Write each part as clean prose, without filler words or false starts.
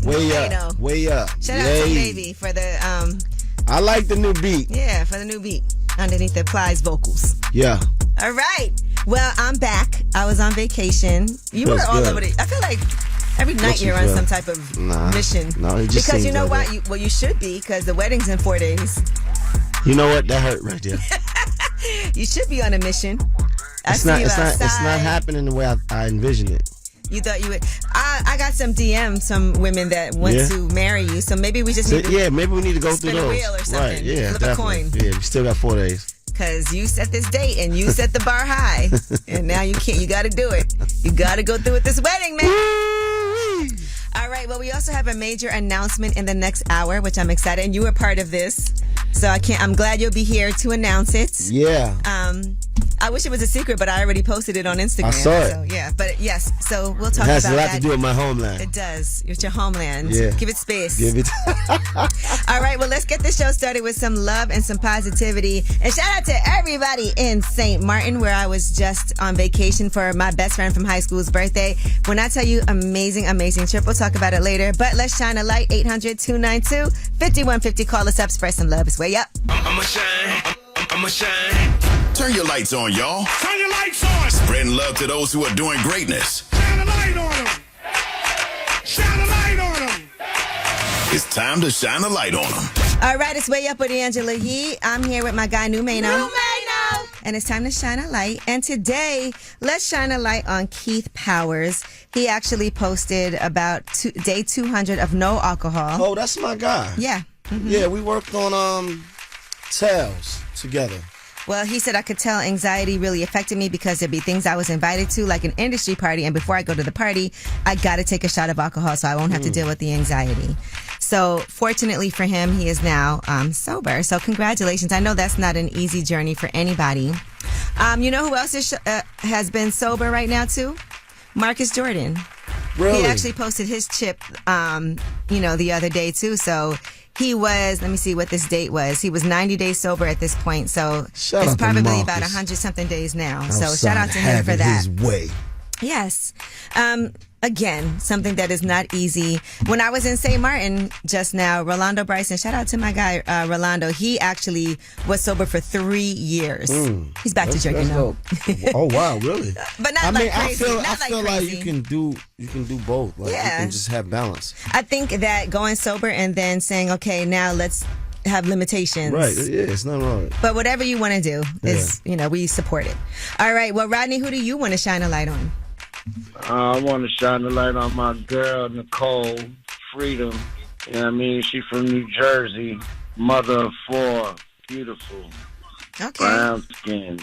Way up. Way up. Shout out to Baby for the I like the new beat. Yeah, for the new beat underneath the Plies vocals. Yeah. All right. Well, I'm back. I was on vacation. You were all over I feel like every night you're on some type of mission. No, it just because you know like why? You should be, because the wedding's in 4 days. You know what? That hurt right there. You should be on a mission. It's not happening the way I envisioned it. You thought you would. I got some DMs, some women that want to marry you. So maybe we just need to. Maybe we need to go through those. Spin a wheel or something. Right. Yeah. Flip a coin. Yeah. We still got 4 days. Because you set this date and you set the bar high, and now you can't. You got to do it. You got to go through with this wedding, man. All right. Well, we also have a major announcement in the next hour, which I'm excited. And you were part of this, so I'm glad you'll be here to announce it. Yeah. I wish it was a secret, but I already posted it on Instagram. I saw it. So, yeah, but yes. So we'll talk about that. It has a lot to do with my homeland. It does. It's your homeland. Yeah. Give it space. Give it. All right. Well, let's get this show started with some love and some positivity. And shout out to everybody in St. Martin, where I was just on vacation for my best friend from high school's birthday. When I tell you amazing, amazing trip, we'll talk about it later. But let's shine a light. 800-292-5150. Call us up. Spread some love. It's way up. I'ma shine. I'ma shine. Turn your lights on, y'all. Turn your lights on. Spreading love to those who are doing greatness. Shine a light on them. Shine a light on them. It's time to shine a light on them. All right, it's Way Up with Angela Yee. I'm here with my guy, Numeno. And it's time to shine a light. And today, let's shine a light on Keith Powers. He actually posted about day 200 of no alcohol. Oh, that's my guy. Yeah. Mm-hmm. Yeah, we worked on Tales together. Well, he said, I could tell anxiety really affected me because there'd be things I was invited to, like an industry party, and before I go to the party, I got to take a shot of alcohol so I won't have to deal with the anxiety. So fortunately for him, he is now sober. So congratulations. I know that's not an easy journey for anybody. You know who else has been sober right now, too? Marcus Jordan. Really? He actually posted his chip, the other day, too. So he was, let me see what this date was. He was 90 days sober at this point. So it's probably about 100-something days now. So shout out to him for that. His way. Yes. Again, something that is not easy. When I was in St. Martin just now, Rolando Bryson, shout out to my guy, Rolando. He actually was sober for 3 years. He's back to drinking now. Oh, wow, really? But not like crazy. I feel like you can do both. Like, you can just have balance. I think that going sober and then saying, okay, now let's have limitations. Right. Yeah, it's not wrong. But whatever you want to do is, we support it. All right. Well, Rodney, who do you want to shine a light on? I want to shine the light on my girl, Nicole Freedom. You know what I mean? She's from New Jersey, mother of 4, beautiful. Okay. Brown skin,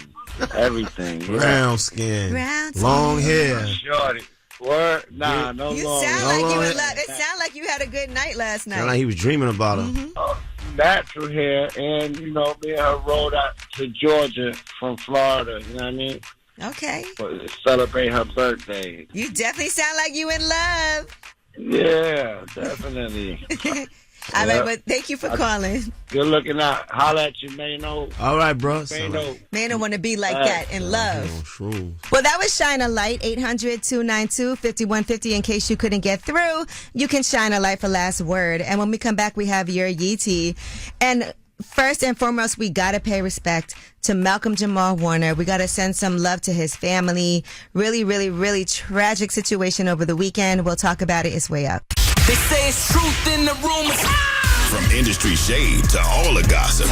everything. Brown skin. Long hair. Shorty. Word? Nah, no you long hair. Sound like you in love. It sounded like you had a good night last night. Sound like he was dreaming about her. Natural hair, and, me and her rode out to Georgia from Florida. You know what I mean? Okay. To celebrate her birthday. You definitely sound like you in love. Yeah, definitely. All right, but thank you for calling. Good looking out. Holla at you, Mano. All right, bro. Mano want to be like that in love. Well, that was Shine a Light, 800-292-5150. In case you couldn't get through, you can shine a light for last word. And when we come back, we have your Yee tea. And first and foremost, we got to pay respect to Malcolm Jamal Warner. We got to send some love to his family. Really, really, really tragic situation over the weekend. We'll talk about it. It's Way Up. They say it's truth in the rumors. From industry shade to all the gossip,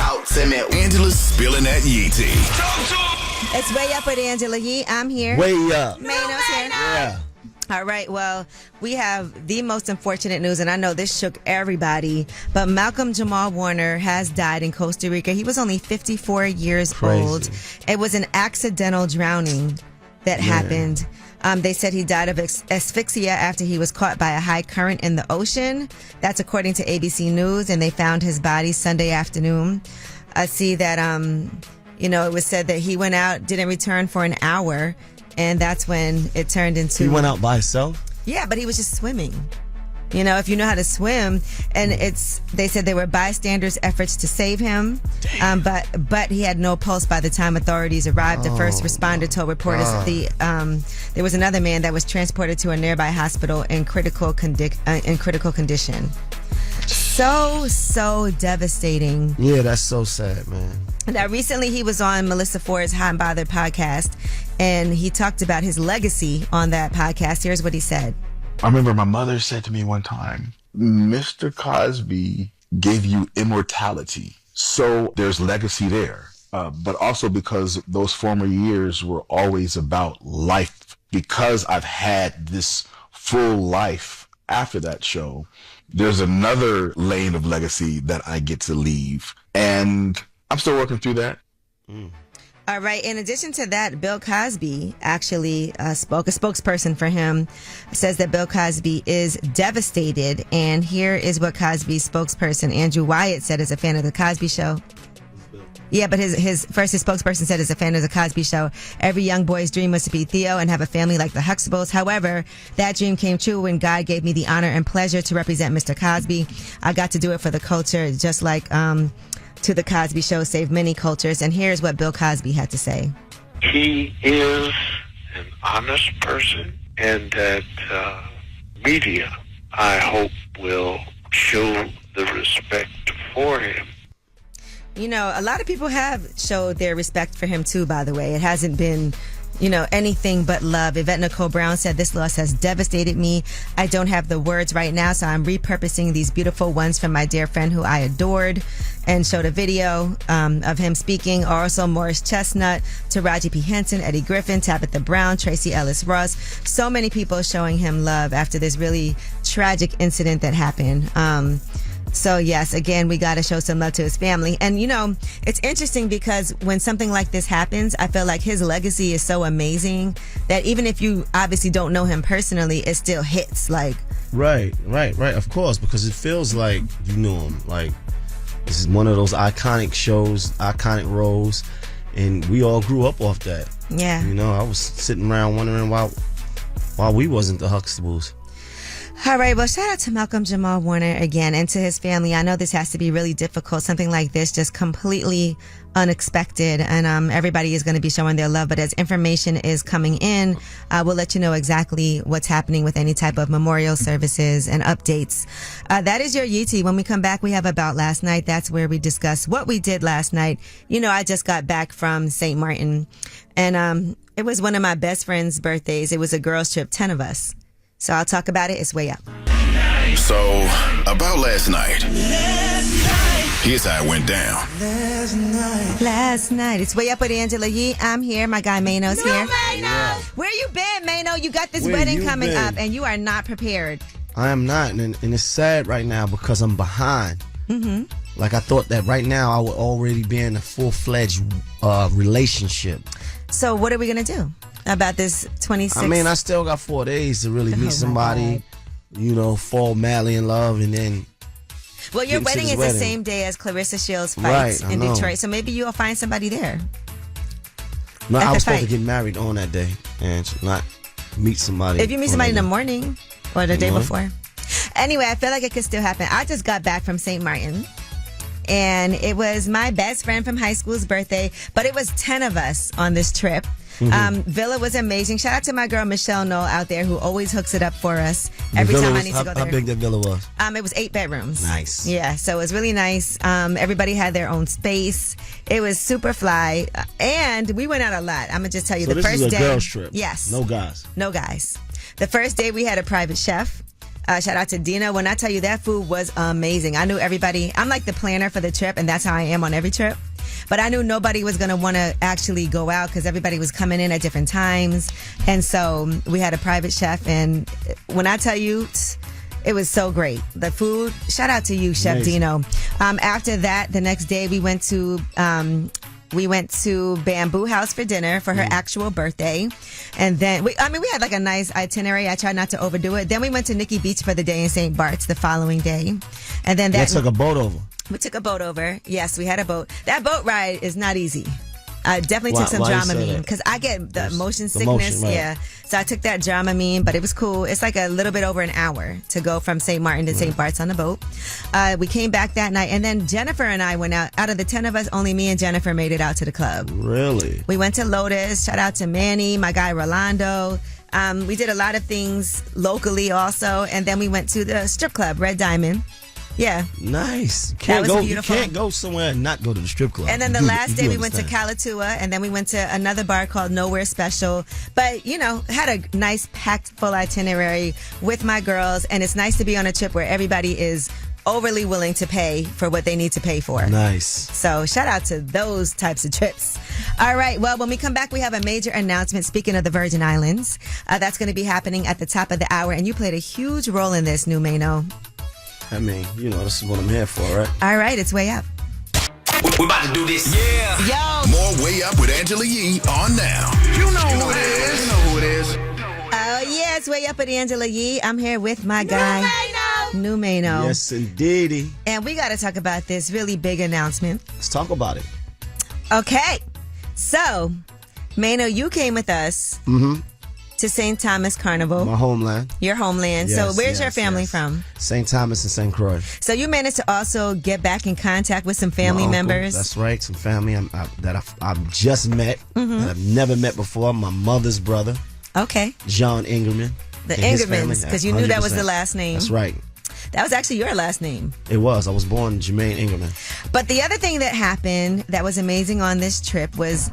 Angela's spilling that Yee tea. It's Way Up with Angela Yee. I'm here. Way up. Mano's here. Yeah. All right, well, we have the most unfortunate news, and I know this shook everybody, but Malcolm Jamal Warner has died in Costa Rica. He was only 54 years old. It was an accidental drowning that happened. They said he died of asphyxia after he was caught by a high current in the ocean. That's according to ABC News, and they found his body Sunday afternoon. I see that, it was said that he went out, didn't return for an hour, and that's when it turned into... He went out by himself? Yeah, but he was just swimming. You know, if you know how to swim, and they said there were bystanders' efforts to save him, but he had no pulse by the time authorities arrived. The first responder told reporters that there was another man that was transported to a nearby hospital in critical condition. So devastating. Yeah, that's so sad, man. Now, recently he was on Melissa Ford's Hot and Bothered podcast, and he talked about his legacy on that podcast. Here's what he said. I remember my mother said to me one time, Mr. Cosby gave you immortality. So there's legacy there. But also because those former years were always about life. Because I've had this full life after that show, there's another lane of legacy that I get to leave. And I'm still working through that. All right. In addition to that, Bill Cosby actually spoke. A spokesperson for him says that Bill Cosby is devastated. And here is what Cosby's spokesperson, Andrew Wyatt, said as a fan of The Cosby Show. Yeah, but his spokesperson said as a fan of The Cosby Show, every young boy's dream was to be Theo and have a family like the Huxtables. However, that dream came true when God gave me the honor and pleasure to represent Mr. Cosby. I got to do it for the culture, just like To The Cosby Show saved many cultures. And here's what Bill Cosby had to say. He is an honest person, and that media, I hope, will show the respect for him. You know, a lot of people have showed their respect for him too, by the way. It hasn't been, anything but love. Yvette Nicole Brown said, this loss has devastated me. I don't have the words right now, so I'm repurposing these beautiful ones from my dear friend who I adored, and showed a video of him speaking. Also, Morris Chestnut, Taraji P. Henson, Eddie Griffin, Tabitha Brown, Tracy Ellis Ross. So many people showing him love after this really tragic incident that happened. So yes, again, we got to show some love to his family. And it's interesting because when something like this happens, I feel like his legacy is so amazing that even if you obviously don't know him personally, it still hits. Like, right, of course, because it feels like you knew him. Like, this is one of those iconic shows, iconic roles, and we all grew up off that. Yeah. I was sitting around wondering why we wasn't the Huxtables. All right. Well, shout out to Malcolm Jamal Warner again, and to his family. I know this has to be really difficult. Something like this, just completely unexpected, and everybody is going to be showing their love. But as information is coming in, we'll let you know exactly what's happening with any type of memorial services and updates. That is your Yeetie. When we come back, we have About Last Night. That's where we discuss what we did last night. I just got back from St. Martin, and it was one of my best friend's birthdays. It was a girls' trip, 10 of us. So I'll talk about it. It's way up. So, about last night. Here's how it went down. Last night. It's way up with Angela Yee. I'm here. My guy Mano's here. Mano! Where you been, Mano? You got this wedding coming up, and you are not prepared. I am not, and it's sad right now because I'm behind. Mm-hmm. Like, I thought that right now I would already be in a full-fledged relationship. So what are we going to do about this 26? I mean, I still got 4 days to really meet somebody, fall madly in love, and then... Well, your wedding is the same day as Clarissa Shields' fight in Detroit, so maybe you'll find somebody there. No, I was supposed to get married on that day and not meet somebody. If you meet somebody in the morning or the day before. Anyway, I feel like it could still happen. I just got back from St. Martin, and it was my best friend from high school's birthday, but it was 10 of us on this trip. Villa was amazing. Shout out to my girl Michelle Knoll out there, who always hooks it up for us every time I need to go there. How big that villa was? It was 8 bedrooms. Nice. Yeah, so it was really nice. Everybody had their own space. It was super fly, and we went out a lot. I'm gonna just tell you, so the first day. This is a girls trip. Yes. No guys. No guys. The first day we had a private chef. Shout out to Dina. When I tell you, that food was amazing. I knew everybody. I'm like the planner for the trip, and that's how I am on every trip. But I knew nobody was going to want to actually go out because everybody was coming in at different times. And so we had a private chef. And when I tell you, it was so great. The food, shout out to you, Chef Amazing. Dino. After that, the next day we went to Bamboo House for dinner for her actual birthday. And then, we had like a nice itinerary. I tried not to overdo it. Then we went to Nikki Beach for the day in St. Bart's the following day. And then Let's took a boat over. We took a boat over. Yes, we had a boat. That boat ride is not easy. I definitely took some Dramamine because I get the motion sickness. Motion, right. Yeah. So I took that Dramamine, but it was cool. It's like a little bit over an hour to go from St. Martin to St. Bart's on the boat. We came back that night, and then Jennifer and I went out. Out of the 10 of us, only me and Jennifer made it out to the club. Really? We went to Lotus. Shout out to Manny, my guy Rolando. We did a lot of things locally also, and then we went to the strip club, Red Diamond. Yeah. Nice. That was beautiful. You can't go somewhere and not go to the strip club. And then the last day we went to Calatua, and then we went to another bar called Nowhere Special. But, had a nice packed full itinerary with my girls, and it's nice to be on a trip where everybody is overly willing to pay for what they need to pay for. Nice. So shout out to those types of trips. All right. Well, when we come back, we have a major announcement. Speaking of the Virgin Islands, that's going to be happening at the top of the hour. And you played a huge role in this, New Mano. I mean, this is what I'm here for, right? All right. It's Way Up. We're about to do this. Yeah. Yo. More Way Up with Angela Yee on now. You know who it is. You know who it is. Oh, yeah. It's Way Up with Angela Yee. I'm here with my guy, New Mano. Yes, indeedy. And we got to talk about this really big announcement. Let's talk about it. Okay. So, Mano, you came with us to St. Thomas Carnival. My homeland. Your homeland. Yes, so where's your family from? St. Thomas and St. Croix. So you managed to also get back in contact with some family members. That's right. Some family that I've just met, that I've never met before. My mother's brother. Okay. John Ingerman. The Ingermans, because you knew that was the last name. That's right. That was actually your last name. It was. I was born Jermaine Ingerman. But the other thing that happened that was amazing on this trip was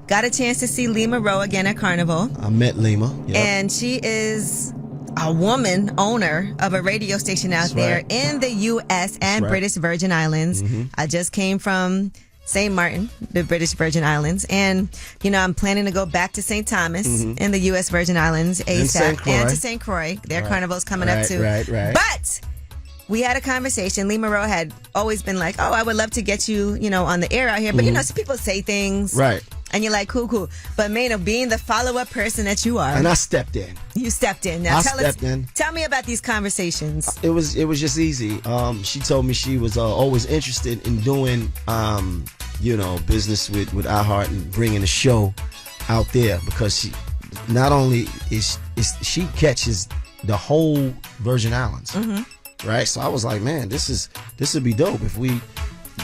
got a chance to see Lima Rowe again at Carnival. I met Lima. Yep. And she is a woman owner of a radio station out there in the U.S. and British Virgin Islands. I just came from St. Martin, the British Virgin Islands. And, I'm planning to go back to St. Thomas in the U.S. Virgin Islands ASAP. And to St. Croix. Their carnival's coming up too. Right. But we had a conversation. Lima Rowe had always been like, I would love to get you, on the air out here. But, some people say things. Right. And you're like, cool. But, Mano, being the follow-up person that you are. And I stepped in. You stepped in. Now, in. Tell me about these conversations. It was just easy. She told me she was always interested in doing, business with iHeart and bringing the show out there because she not only she catches the whole Virgin Islands, right? So I was like, man, this would be dope if we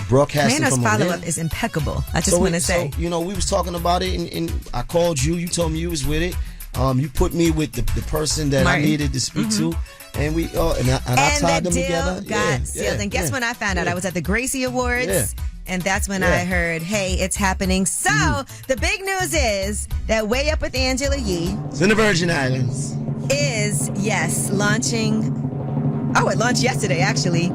broadcasting Mano's from follow-up is impeccable. I just want to say. So, we was talking about it, and I called you. You told me you was with it. You put me with the person that Martin. I needed to speak to, and we I tied them together. Got sealed. And guess when I found out? I was at the Gracie Awards. Yeah. And that's when I heard, hey, it's happening. So the big news is that Way Up with Angela Yee. It's in the Virgin Islands. Is, launching. Oh, it launched yesterday, actually.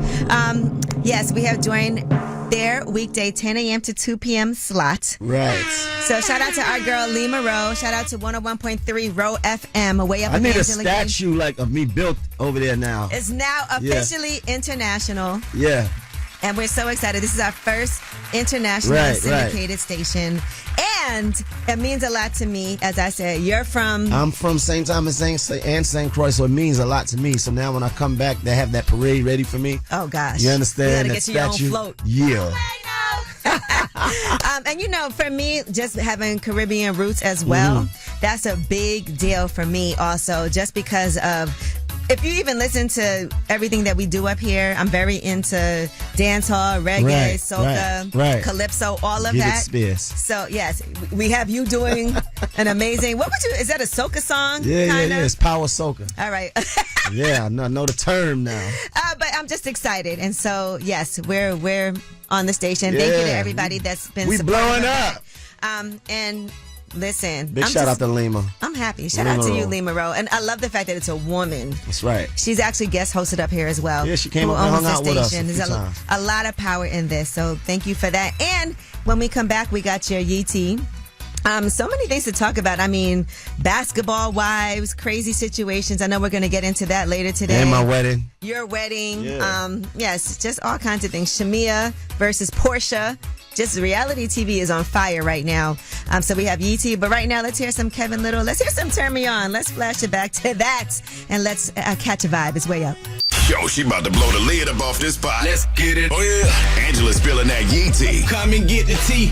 Yes, we have joined their weekday 10 a.m. to 2 p.m. slot. Right. So shout out to our girl Lima Rowe. Shout out to 101.3 Row FM. Way Up I with need a Angela Yee. statue of me built over there now. It's now officially international. Yeah. And we're so excited. This is our first international syndicated station. And it means a lot to me. As I said, I'm from St. Thomas and St. Croix, so it means a lot to me. So now when I come back, they have that parade ready for me. Oh, gosh. You understand? You gotta get your own float. Yeah. And for me, just having Caribbean roots as well, that's a big deal for me also, just because of, if you even listen to everything that we do up here, I'm very into dancehall, reggae, soca, calypso, all of that. Spears. So, yes, we have you doing an amazing, is that a soca song? Yeah, it's power soca. All right. Yeah, I know the term now. But I'm just excited. And so, yes, we're on the station. Yeah. Thank you to everybody that's been We blowing up. And listen. Big shout out to Lima. I'm happy. Shout out to you, Lima Rowe. And I love the fact that it's a woman. That's right. She's actually guest hosted up here as well. Yeah, she came up and hung out with us. There's a lot of power in this. So thank you for that. And when we come back, we got your Yee tea. So many things to talk about. I mean, basketball wives, crazy situations. I know we're going to get into that later today. And my wedding. Your wedding. Yeah. Yes, just all kinds of things. Shamia versus Portia. Just reality TV is on fire right now. So we have Yee tea. But right now, let's hear some Kevin Little. Let's hear some Turn Me On. Let's flash it back to that. And let's catch a vibe. It's Way Up. Yo, she about to blow the lid up off this pot. Let's get it. Oh, yeah. Angela's spilling that Yee tea. Come and get the tea.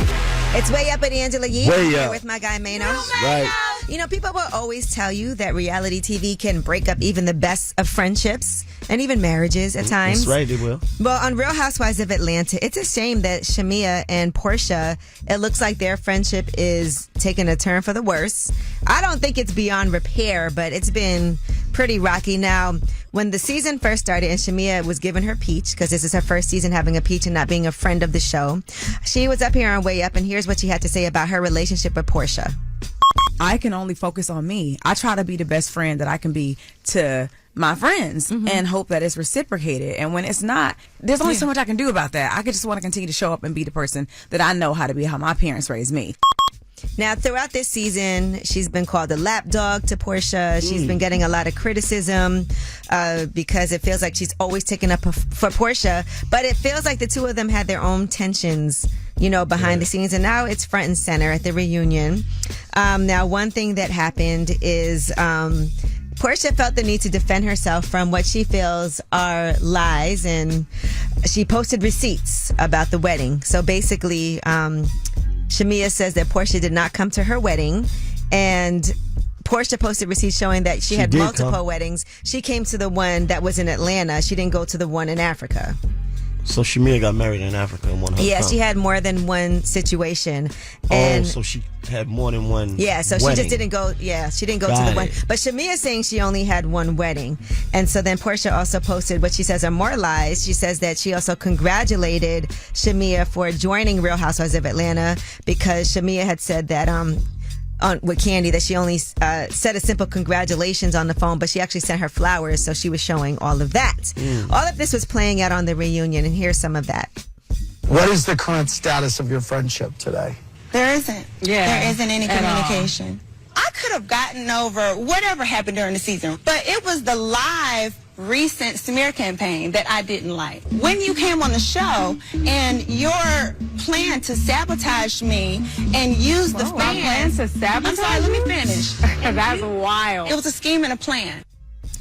It's Way Up with Angela Yee. Way I'm here up. with my guy, Mano. Right. You know, people will always tell you that reality TV can break up even the best of friendships and even marriages at times. That's right, it will. Well, on Real Housewives of Atlanta, it's a shame that Shamia and Portia, it looks like their friendship is taking a turn for the worse. I don't think it's beyond repair, but it's been pretty rocky. Now, when the season first started and Shamia was given her peach, because this is her first season having a peach and not being a friend of the show, she was up here on Way Up, and here's what she had to say about her relationship with Portia. I can only focus on me. I try to be the best friend that I can be to my friends and hope that it's reciprocated. And when it's not, there's only so much I can do about that. I just want to continue to show up and be the person that I know how to be, how my parents raised me. Now, throughout this season, she's been called a lapdog to Portia. She's been getting a lot of criticism because it feels like she's always taking up for Portia. But it feels like the two of them had their own tensions, you know, behind the scenes. And now it's front and center at the reunion. Now, one thing that happened is Portia felt the need to defend herself from what she feels are lies, and she posted receipts about the wedding. So basically, Shamia says that Portia did not come to her wedding, and Portia posted receipts showing that she had multiple weddings. She came to the one that was in Atlanta. She didn't go to the one in Africa. So Shamia got married in Africa and won her. Yeah, she had more than one situation. And so she had more than one. Yeah, so wedding. she just didn't go. Yeah, she didn't go to the one. But Shamia's saying she only had one wedding. And so then Portia also posted what she says are more lies. She says that she also congratulated Shamia for joining Real Housewives of Atlanta because Shamia had said that with Candy that she only said a simple congratulations on the phone, but she actually sent her flowers, so she was showing all of that. All of this was playing out on the reunion, and here's some of that. What is the current status of your friendship today? There isn't. Yeah. There isn't any communication. I could have gotten over whatever happened during the season, but it was the live recent smear campaign that I didn't like. When you came on the show and your plan to sabotage me and use the fans. My plan to sabotage? I'm sorry, let me finish. That's wild. It was a scheme and a plan.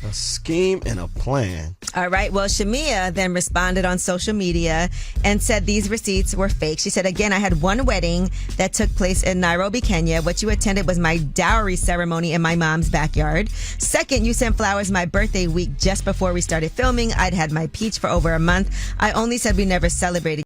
A scheme and a plan. All right. Well, Shamia then responded on social media and said these receipts were fake. She said, again, I had one wedding that took place in Nairobi, Kenya. What you attended was my dowry ceremony in my mom's backyard. Second, you sent flowers my birthday week just before we started filming. I'd had my peach for over a month. I only said we never celebrated